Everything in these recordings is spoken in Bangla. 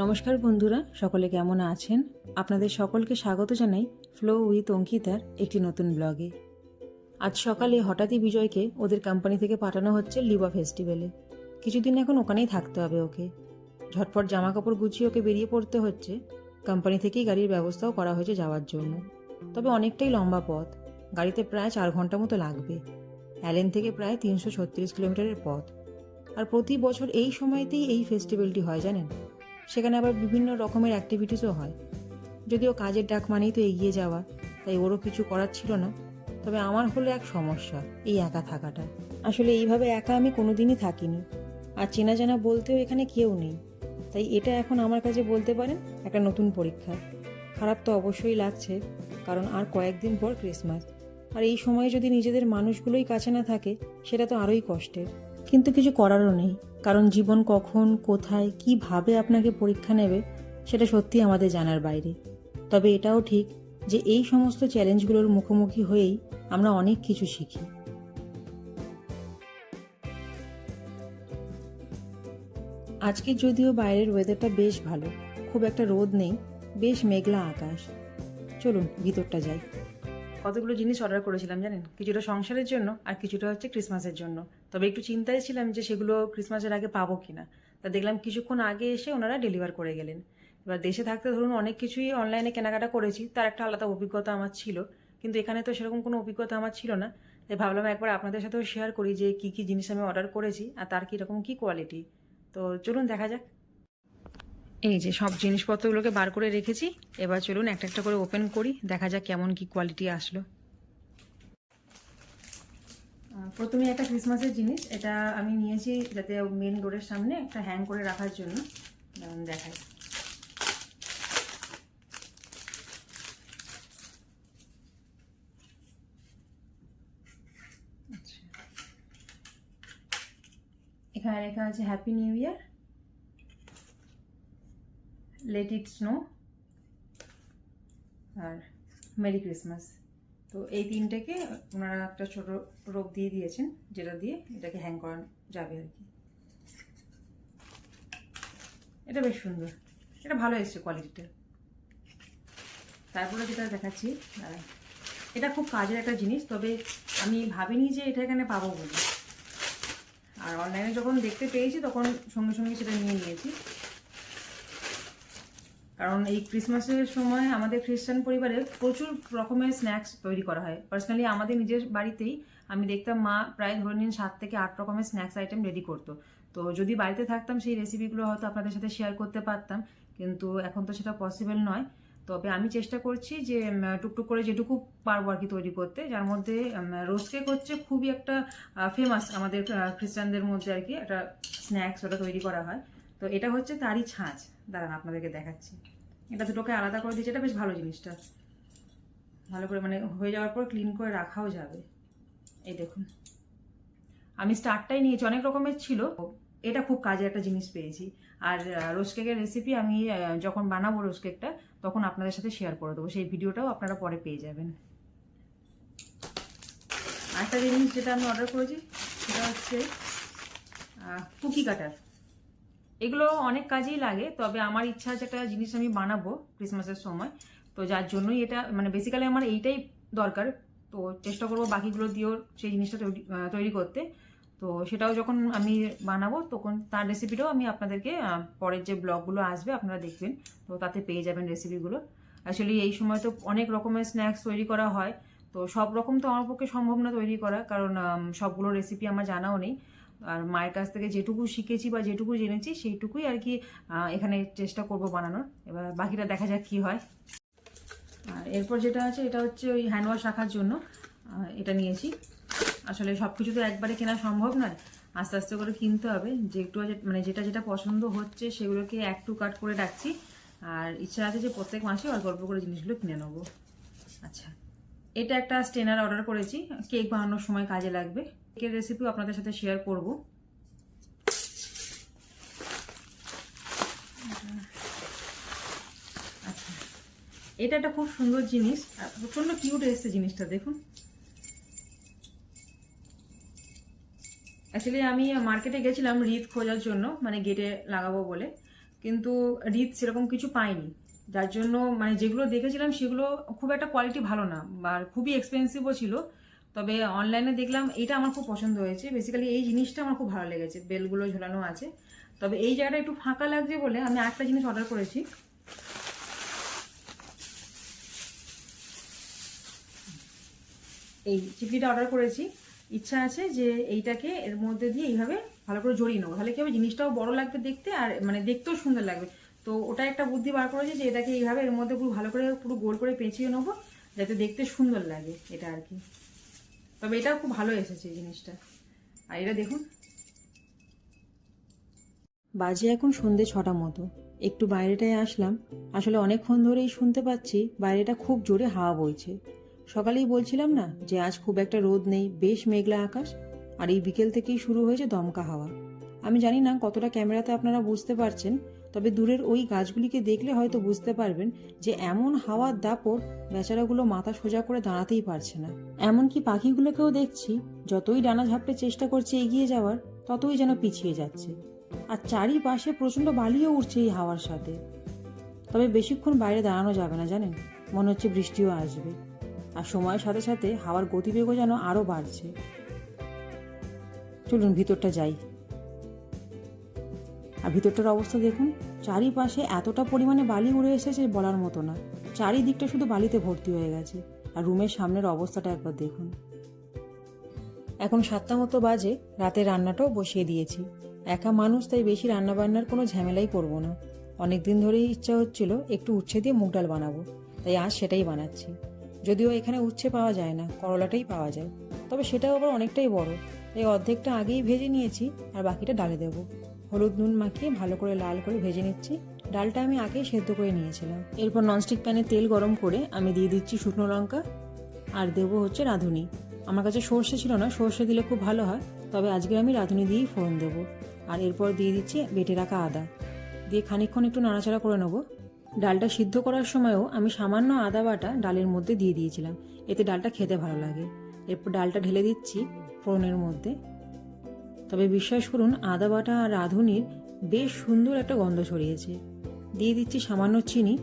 নমস্কার বন্ধুরা, সকলে কেমন আছেন? আপনাদের সকলকে স্বাগত জানাই ফ্লো উইথ অঙ্কিতার একটি নতুন ব্লগে। আজ সকালে হঠাৎই বিজয়কে ওদের কোম্পানি থেকে পাঠানো হচ্ছে লিবা ফেস্টিভ্যালে। কিছুদিন এখন ওখানেই থাকতে হবে ওকে। ঝটপট জামা কাপড় গুছিয়ে ওকে বেরিয়ে পড়তে হচ্ছে। কোম্পানি থেকেই গাড়ির ব্যবস্থাও করা হয়েছে যাওয়ার জন্য। তবে অনেকটাই লম্বা পথ, গাড়িতে প্রায় 4 ঘন্টা মতো লাগবে। অ্যালেন থেকে প্রায় 336 কিলোমিটারের পথ। আর প্রতি বছর এই সময়তেই এই ফেস্টিভ্যালটি হয় জানেন। সেখানে আবার বিভিন্ন রকমের অ্যাক্টিভিটিসও হয়। যদিও কাজের ডাক মানেই তো এগিয়ে যাওয়া, তাই ওরও কিছু করার ছিল না। তবে আমার হলো এক সমস্যা, এই একা থাকাটা। আসলে এইভাবে একা আমি কোনোদিনই থাকিনি, আর চেনা জানা বলতেও এখানে কেউ নেই। তাই এটা এখন আমার কাছে বলতে পারেন একটা নতুন পরীক্ষা। খারাপ তো অবশ্যই লাগছে, কারণ আর কয়েকদিন পর ক্রিসমাস। আর এই সময়ে যদি নিজেদের মানুষগুলোই কাছে না থাকে, সেটা তো আরোই কষ্টের। কিন্তু কিছু করারও নেই, কারণ জীবন কখন, কোথায়, কিভাবে আপনাকে পরীক্ষা নেবে সেটা সত্যি আমাদের জানার বাইরে। তবে এটাও ঠিক যে এই সমস্ত চ্যালেঞ্জগুলোর মুখোমুখি হয়েই আমরা অনেক কিছু শিখি। আজকে যদিও বাইরের ওয়েদারটা বেশ ভালো, খুব একটা রোদ নেই, বেশ মেঘলা আকাশ। চলুন ভিতরটা যাই। কতগুলো জিনিস অর্ডার করেছিলাম জানেন, কিছুটা সংসারের জন্য আর কিছুটা হচ্ছে ক্রিসমাসের জন্য। তবে একটু চিন্তায় ছিলাম যে সেগুলো ক্রিসমাসের আগে পাবো কিনা। তা দেখলাম কিছুক্ষণ আগে এসে ওনারা ডেলিভার করে গেলেন। এবার দেশে থাকতে ধরুন অনেক কিছুই অনলাইনে কেনাকাটা করেছি, তার একটা আলাদা অভিজ্ঞতা আমার ছিল। কিন্তু এখানে তো সেরকম কোনো অভিজ্ঞতা আমার ছিল না। তাই ভাবলাম একবার আপনাদের সাথেও শেয়ার করি যে কী কী জিনিস আমি অর্ডার করেছি আর তার কীরকম কী কোয়ালিটি। তো চলুন দেখা যাক। এই যে সব জিনিসপত্রগুলোকে বার করে রেখেছি, এবার চলুন একটা একটা করে ওপেন করি, দেখা যাক কেমন কি কোয়ালিটি আসলো। প্রথমে একটা ক্রিসমাসের জিনিস, এটা আমি নিয়েছি যাতে মেন ডোরের সামনে একটা হ্যাং করে রাখার জন্য। দেখাই, আচ্ছা, এখানে লেখা আছে happy new year, let it snow আর মেরি ক্রিসমাস। তো এই তিনটাকে ওনারা একটা ছোট রোপ দিয়ে দিয়েছেন, যেটা দিয়ে এটাকে হ্যাং করা যাবে আর কি। এটা বেশ সুন্দর, এটা ভালো এসছে কোয়ালিটিটা। তারপরে যেটা দেখাচ্ছি, এটা খুব কাজের একটা জিনিস, তবে আমি ভাবিনি যে এটা এখানে পাবো বলে। আর অনলাইনে যখন দেখতে পেয়েছি তখন সঙ্গে সঙ্গে সেটা নিয়ে নিয়েছি। কারণ এই ক্রিসমাসের সময় আমাদের খ্রিস্টান পরিবারে প্রচুর রকমের স্ন্যাক্স তৈরি করা হয়। পার্সোনালি আমাদের নিজের বাড়িতেই আমি দেখতাম মা প্রায় ধরে নিন 7 থেকে 8 রকমের স্ন্যাক্স আইটেম রেডি করতো। তো যদি বাড়িতে থাকতাম সেই রেসিপিগুলো হয়তো আপনাদের সাথে শেয়ার করতে পারতাম, কিন্তু এখন তো সেটা পসিবল নয়। তবে আমি চেষ্টা করছি যে টুকটুক করে যেটুকু পারবো আর কি তৈরি করতে, যার মধ্যে রোজ কেক হচ্ছে খুবই একটা ফেমাস আমাদের খ্রিস্টানদের মধ্যে আর কি একটা স্ন্যাক্স, ওটা তৈরি করা হয়। তো এটা হচ্ছে তারই ছাঁচ, দাঁড়ান আপনাদেরকে দেখাচ্ছি। এটা দুটোকে আলাদা করে দিয়েছে, এটা বেশ ভালো জিনিসটা, ভালো করে মানে হয়ে যাওয়ার পর ক্লিন করে রাখাও যাবে। এই দেখুন, আমি স্টারটাই নিয়েছি, অনেক রকমের ছিল, এটা খুব কাজের একটা জিনিস পেয়েছি। আর রোজ কেকের রেসিপি আমি যখন বানাবো রোজ কেকটা তখন আপনাদের সাথে শেয়ার করে দেবো, সেই ভিডিওটাও আপনারা পরে পেয়ে যাবেন। আরেকটা জিনিস যেটা আমি অর্ডার করেছি সেটা হচ্ছে কুকি কাটার। এগুলো অনেক কাজেই লাগে, তবে আমার ইচ্ছা আছে একটা জিনিস আমি বানাবো ক্রিসমাসের সময়, তো যার জন্যই এটা মানে বেসিক্যালি আমার এইটাই দরকার। তো চেষ্টা করবো বাকিগুলো দিয়েও সেই জিনিসটা তৈরি করতে। তো সেটাও যখন আমি বানাবো তখন তার রেসিপিটাও আমি আপনাদেরকে পরের যে ব্লগগুলো আসবে আপনারা দেখবেন, তো তাতে পেয়ে যাবেন রেসিপিগুলো। অ্যাকচুয়ালি এই সময় তো অনেক রকমের স্ন্যাক্স তৈরি করা হয়, তো সব রকম তো আমার পক্ষে সম্ভব না তৈরি করা, কারণ সবগুলো রেসিপি আমার জানাও নেই। আর মায়ের কাছ থেকে যেটুকু শিখেছি বা যেটুকু জেনেছি সেইটুকুই আর কি এখানে চেষ্টা করব বানানোর। এবার বাকিটা দেখা যাক কি হয়। আর এরপর যেটা আছে এটা হচ্ছে ওই হ্যান্ড ওয়াশ রাখার জন্য এটা নিয়েছি। আসলে সব কিছু তো একবারে কেনা সম্ভব নয়, আস্তে আস্তে করে কিনতে হবে। যে একটু মানে যেটা যেটা পছন্দ হচ্ছে সেগুলোকে একটু কাট করে রাখছি, আর ইচ্ছা আছে যে প্রত্যেক মাসে অল্প অল্প করে জিনিসগুলো কিনে নেবো। আচ্ছা, এটা একটা স্টেনার অর্ডার করেছি, কেক বানানোর সময় কাজে লাগবে। কেকের রেসিপিও আপনাদের সাথে শেয়ার করব। আচ্ছা, এটা একটা খুব সুন্দর জিনিস আর প্রচন্ড কিউট এসছে জিনিসটা, দেখুন। অ্যাকচুয়ালি আমি মার্কেটে গেছিলাম রিদ খোঁজার জন্য, মানে গেটে লাগাবো বলে, কিন্তু রিচ সেরকম কিছু পাইনি, যার জন্য মানে যেগুলো দেখেছিলাম সেগুলো খুব একটা কোয়ালিটি ভালো না আর খুবই এক্সপেন্সিভও ছিল। তবে অনলাইনে দেখলাম এটা আমার খুব পছন্দ হয়েছে, বেসিক্যালি এই জিনিসটা আমার খুব ভালো লেগেছে, বেলগুলো ঝোলানো আছে। তবে এই জায়গাটা একটু ফাঁকা লাগছে বলে আমি একটা জিনিস অর্ডার করেছি, এই চিপলিটা অর্ডার করেছি। ইচ্ছা আছে যে এইটাকে এর মধ্যে দিয়ে এইভাবে ভালো করে জড়িয়ে নেবো, তাহলে কি হবে জিনিসটাও বড় লাগবে দেখতে আর মানে দেখতেও সুন্দর লাগবে। তো ওটা একটা বুদ্ধি বার করেছি যে এটাকে এইভাবে এর মধ্যে পুরো ভালো করে পুরো গোল করে পেঁচিয়ে নেবো যাতে দেখতে সুন্দর লাগে এটা আর কি। তবে এটাও খুব ভালো এসেছে জিনিসটা। আর এটা দেখুন, বাজে এখন সন্ধে 6টা মতো, একটু বাইরেটায় আসলাম। আসলে অনেকক্ষণ ধরেই শুনতে পাচ্ছি বাইরেটা খুব জোরে হাওয়া বইছে। সকালেই বলছিলাম না যে আজ খুব একটা রোদ নেই, বেশ মেঘলা আকাশ, আর এই বিকেল থেকেই শুরু হয়েছে দমকা হাওয়া। আমি জানি না কতটা ক্যামেরাতে আপনারা বুঝতে পারছেন, তবে দূরের ওই গাছগুলিকে দেখলে হয়তো বুঝতে পারবেন যে এমন হাওয়ার দাপট বেচারাগুলো মাথা সোজা করে দাঁড়াতেই পারছে না। এমনকি পাখিগুলোকেও দেখছি যতই ডানা ঝাপটে চেষ্টা করছে এগিয়ে যাওয়ার, ততই যেন পিছিয়ে যাচ্ছে। আর চারিপাশে প্রচণ্ড বালিও উঠছে এই হাওয়ার সাথে। তবে বেশিক্ষণ বাইরে দাঁড়ানো যাবে না জানেন, মনে হচ্ছে বৃষ্টিও আসবে। আর সময়ের সাথে সাথে হাওয়ার গতিবেগও যেন আরও বাড়ছে। চলুন ভিতরটা যাই। আর ভিতরটার অবস্থা দেখুন, চারিপাশে এতটা পরিমাণে বালি উড়ে এসেছে বলার মতো না, চারিদিকটা শুধু বালিতে ভর্তি হয়ে গেছে। আর রুমের সামনের অবস্থাটা একবার দেখুন। এখন 7টা মতো বাজে, রাতে রান্নাটাও বসিয়ে দিয়েছি। একা মানুষ, তাই বেশি রান্নাবান্নার কোনো ঝামেলাই করবো না। অনেকদিন ধরেই ইচ্ছা হচ্ছিল একটু উচ্ছে দিয়ে মুগ ডাল বানাবো, তাই আজ সেটাই বানাচ্ছি। যদিও এখানে উচ্ছে পাওয়া যায় না, করলাটাই পাওয়া যায়, তবে সেটাও আবার অনেকটাই বড়, তাই অর্ধেকটা আগেই ভেজে নিয়েছি আর বাকিটা ডালে দেবো। হলুদ নুন মাখিয়ে ভালো করে লাল করে ভেজে নিচ্ছি। ডালটা আমি আগেই সেদ্ধ করে নিয়েছিলাম। এরপর ননস্টিক প্যানে তেল গরম করে আমি দিয়ে দিচ্ছি শুকনো লঙ্কা আর দেবো হচ্ছে রাঁধুনি। আমার কাছে সর্ষে ছিল না, সর্ষে দিলে খুব ভালো হয়, তবে আজকে আমি রাঁধুনি দিয়েই ফোড়ন দেবো। আর এরপর দিয়ে দিচ্ছি বেটে রাখা আদা, দিয়ে খানিকক্ষণ একটু নাড়াচাড়া করে নেবো। ডালটা সিদ্ধ করার সময়ও আমি সামান্য আদা বাটা ডালের মধ্যে দিয়ে দিয়েছিলাম, এতে ডালটা খেতে ভালো লাগে। এরপর ডালটা ঢেলে দিচ্ছি ফোড়নের মধ্যে। তবে বিশ্বাস করুন, আদা বাটা আর রাঁধুনির বেশ সুন্দর একটা গন্ধ ছড়িয়েছে। দিয়ে দিচ্ছি সামান্য চিনি।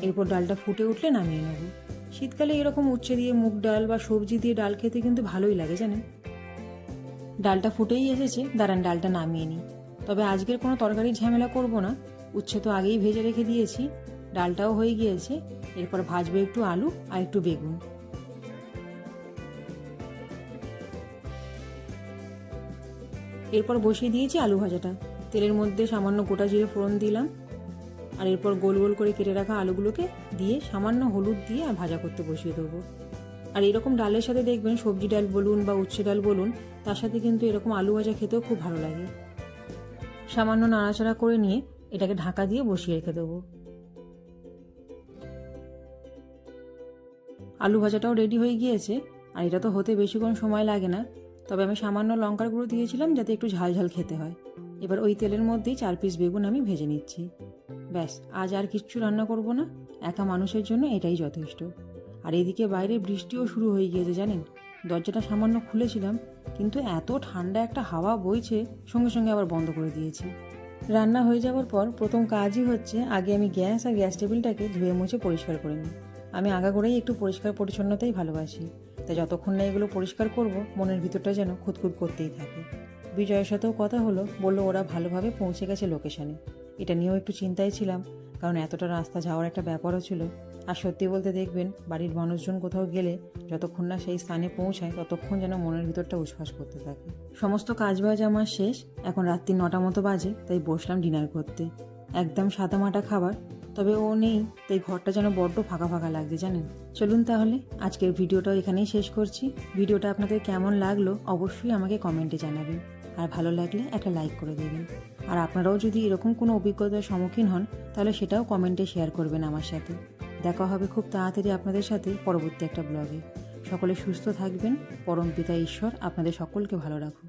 এরপর ডালটা ফুটে উঠলে নামিয়ে নেব। শীতকালে এরকম উচ্ছে দিয়ে মুগ ডাল বা সবজি দিয়ে ডাল খেতে কিন্তু ভালোই লাগে জানেন। ডালটা ফুটেই এসেছে, দাঁড়ান ডালটা নামিয়ে নিই। তবে আজকের কোনো তরকারির ঝামেলা করব না, উচ্ছে তো আগেই ভেজে রেখে দিয়েছি, ডালটাও হয়ে গিয়েছে। এরপর ভাজবো একটু আলু আর একটু বেগুন। এরপর বসিয়ে দিয়েছি আলু ভাজাটা। তেলের মধ্যে সামান্য গোটা জিরে ফোড়ন দিলাম, আর এরপর গোল গোল করে কেটে রাখা আলুগুলোকে দিয়ে সামান্য হলুদ দিয়ে আর ভাজা করতে বসিয়ে দেবো। আর এরকম ডালের সাথে দেখবেন সবজি ডাল বলুন বা উচ্ছে ডাল বলুন, তার সাথে কিন্তু এরকম আলু ভাজা খেতেও খুব ভালো লাগে। সামান্য নাড়াচাড়া করে নিয়ে এটাকে ঢাকা দিয়ে বসিয়ে রেখে দেবো। আলু ভাজাটাও রেডি হয়ে গিয়েছে, আর এটা তো হতে বেশিক্ষণ সময় লাগে না। তবে আমি সামান্য লঙ্কার গুঁড়ো দিয়েছিলাম যাতে একটু ঝাল ঝাল খেতে হয়। এবার ওই তেলের মধ্যেই 4 পিস বেগুন আমি ভেজে নিচ্ছি। ব্যাস, আজ আর কিচ্ছু রান্না করব না, একা মানুষের জন্য এটাই যথেষ্ট। আর এদিকে বাইরে বৃষ্টিও শুরু হয়ে গিয়েছে জানেন। দরজাটা সামান্য খুলেছিলাম, কিন্তু এত ঠান্ডা একটা হাওয়া বইছে, সঙ্গে সঙ্গে আবার বন্ধ করে দিয়েছি। রান্না হয়ে যাওয়ার পর প্রথম কাজই হচ্ছে আগে আমি গ্যাস আর গ্যাস টেবিলটাকে ধুয়ে মুছে পরিষ্কার করে নিই। আমি আগাগোড়াই একটু পরিষ্কার পরিচ্ছন্নতাই ভালোবাসি, তাই যতক্ষণ না এগুলো পরিষ্কার করব মনের ভিতরটা যেন খুঁতখুত করতেই থাকে। বিজয়ের সাথেও কথা হলো, বললো ওরা ভালোভাবে পৌঁছে গেছে লোকেশনে। এটা নিয়েও একটু চিন্তায় ছিলাম, কারণ এতটা রাস্তা যাওয়ার একটা ব্যাপারও ছিল। আর সত্যি বলতে দেখবেন বাড়ির মানুষজন কোথাও গেলে যতক্ষণ না সেই স্থানে পৌঁছায় ততক্ষণ যেন মনের ভিতরটা উচ্ছ্বাস করতে থাকে। সমস্ত কাজবাজ আমার শেষ, এখন রাত্রি 9টা মতো বাজে, তাই বসলাম ডিনার করতে। একদম সাদামাটা খাবার, তবে ও নেই, তাই ঘরটা যেন বড্ড ফাঁকা ফাঁকা লাগছে জানেন। চলুন তাহলে আজকের ভিডিওটাও এখানেই শেষ করছি। ভিডিওটা আপনাদের কেমন লাগলো অবশ্যই আমাকে কমেন্টে জানাবেন, আর ভালো লাগলে একটা লাইক করে দেবেন। আর আপনারাও যদি এরকম কোনো অভিজ্ঞতার সম্মুখীন হন তাহলে সেটাও কমেন্টে শেয়ার করবেন আমার সাথে। দেখা হবে খুব তাড়াতাড়ি আপনাদের সাথে পরবর্তী একটা ব্লগে। সকলে সুস্থ থাকবেন, পরমপিতা ঈশ্বর আপনাদের সকলকে ভালো রাখুন।